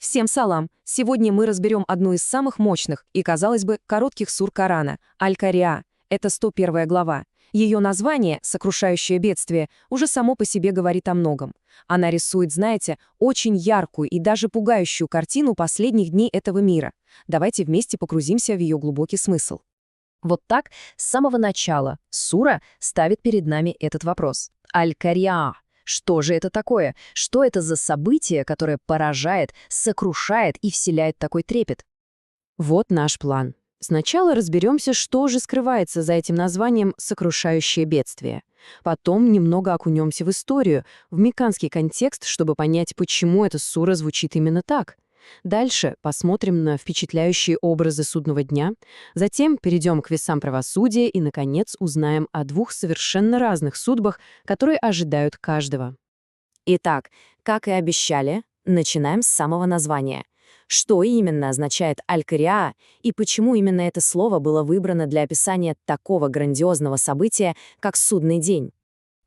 Всем салам! Сегодня мы разберем одну из самых мощных и, казалось бы, коротких сур Корана — Аль-Кариа. Это 101 глава. Ее название, «Сокрушающее бедствие», уже само по себе говорит о многом. Она рисует, знаете, очень яркую и даже пугающую картину последних дней этого мира. Давайте вместе погрузимся в ее глубокий смысл. Вот так, с самого начала, сура ставит перед нами этот вопрос. Аль-Кариа. Что же это такое? Что это за событие, которое поражает, сокрушает и вселяет такой трепет? Вот наш план. Сначала разберемся, что же скрывается за этим названием «сокрушающее бедствие». Потом немного окунемся в историю, в мекканский контекст, чтобы понять, почему эта сура звучит именно так. Дальше посмотрим на впечатляющие образы судного дня, затем перейдем к весам правосудия и, наконец, узнаем о двух совершенно разных судьбах, которые ожидают каждого. Итак, как и обещали, начинаем с самого названия. Что именно означает Аль-Кариа и почему именно это слово было выбрано для описания такого грандиозного события, как судный день?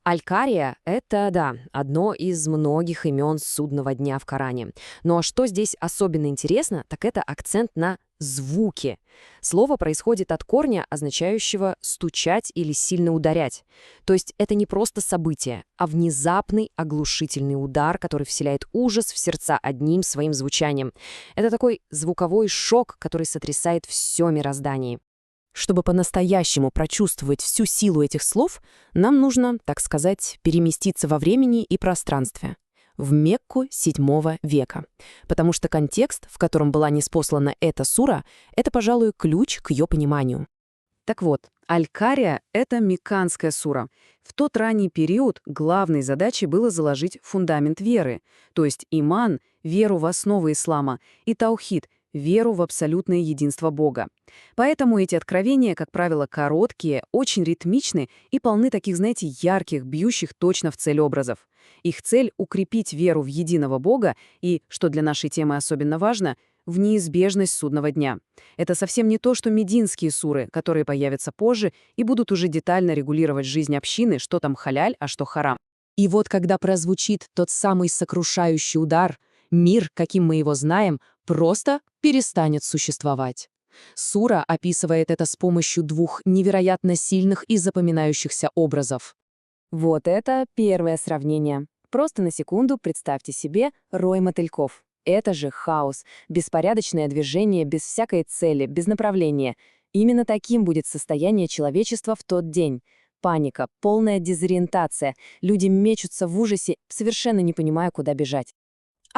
Аль-Кария — это, да, одно из многих имен судного дня в Коране. Но что здесь особенно интересно, так это акцент на звуки. Слово происходит от корня, означающего «стучать» или «сильно ударять». То есть это не просто событие, а внезапный оглушительный удар, который вселяет ужас в сердца одним своим звучанием. Это такой звуковой шок, который сотрясает все мироздание. Чтобы по-настоящему прочувствовать всю силу этих слов, нам нужно, так сказать, переместиться во времени и пространстве. В Мекку VII века. Потому что контекст, в котором была ниспослана эта сура, это, пожалуй, ключ к ее пониманию. Так вот, Аль-Кария — это мекканская сура. В тот ранний период главной задачей было заложить фундамент веры, то есть иман, веру в основы ислама, и таухид, веру в абсолютное единство Бога. Поэтому эти откровения, как правило, короткие, очень ритмичны и полны таких, знаете, ярких, бьющих точно в цель образов. Их цель — укрепить веру в единого Бога и, что для нашей темы особенно важно, в неизбежность судного дня. Это совсем не то, что мединские суры, которые появятся позже и будут уже детально регулировать жизнь общины, что там халяль, а что харам. И вот когда прозвучит тот самый сокрушающий удар, мир, каким мы его знаем, просто перестанет существовать. Сура описывает это с помощью двух невероятно сильных и запоминающихся образов. Вот это первое сравнение. Просто на секунду представьте себе рой мотыльков. Это же хаос, беспорядочное движение без всякой цели, без направления. Именно таким будет состояние человечества в тот день. Паника, полная дезориентация, люди мечутся в ужасе, совершенно не понимая, куда бежать.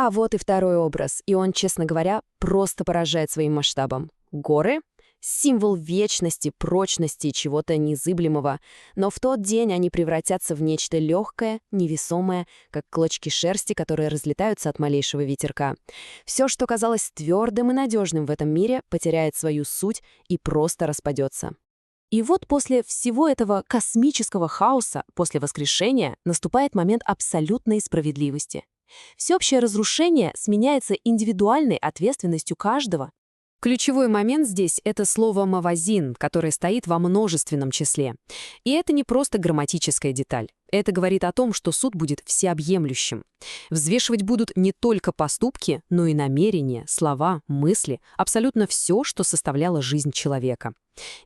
А вот и второй образ, и он, честно говоря, просто поражает своим масштабом. Горы — символ вечности, прочности, чего-то незыблемого, но в тот день они превратятся в нечто легкое, невесомое, как клочки шерсти, которые разлетаются от малейшего ветерка. Все, что казалось твердым и надежным в этом мире, потеряет свою суть и просто распадется. И вот после всего этого космического хаоса, после воскрешения, наступает момент абсолютной справедливости. Всеобщее разрушение сменяется индивидуальной ответственностью каждого. Ключевой момент здесь — это слово «мавазин», которое стоит во множественном числе. И это не просто грамматическая деталь. Это говорит о том, что суд будет всеобъемлющим. Взвешивать будут не только поступки, но и намерения, слова, мысли, абсолютно все, что составляло жизнь человека.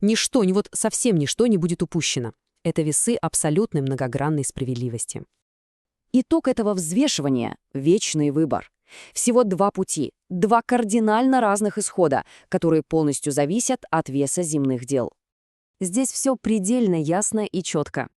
Ничто, вот совсем ничто не будет упущено. Это весы абсолютной многогранной справедливости. Итог этого взвешивания — вечный выбор. Всего два пути, два кардинально разных исхода, которые полностью зависят от веса земных дел. Здесь все предельно ясно и четко.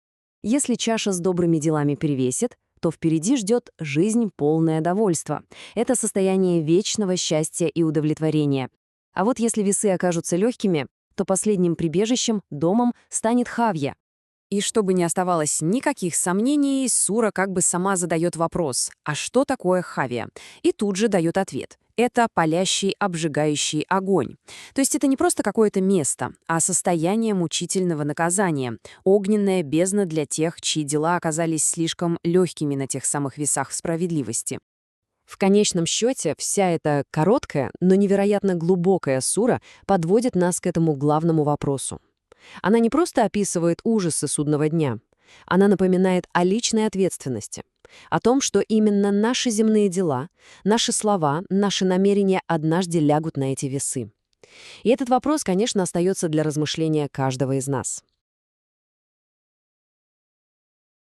Если чаша с добрыми делами перевесит, то впереди ждет жизнь полное довольства. Это состояние вечного счастья и удовлетворения. А вот если весы окажутся легкими, то последним прибежищем, домом, станет хавья. И чтобы не оставалось никаких сомнений, сура как бы сама задает вопрос: а что такое хавия? И тут же дает ответ. Это палящий, обжигающий огонь. То есть это не просто какое-то место, а состояние мучительного наказания, огненная бездна для тех, чьи дела оказались слишком легкими на тех самых весах справедливости. В конечном счете, вся эта короткая, но невероятно глубокая сура подводит нас к этому главному вопросу. Она не просто описывает ужасы судного дня. Она напоминает о личной ответственности. О том, что именно наши земные дела, наши слова, наши намерения однажды лягут на эти весы. И этот вопрос, конечно, остается для размышления каждого из нас.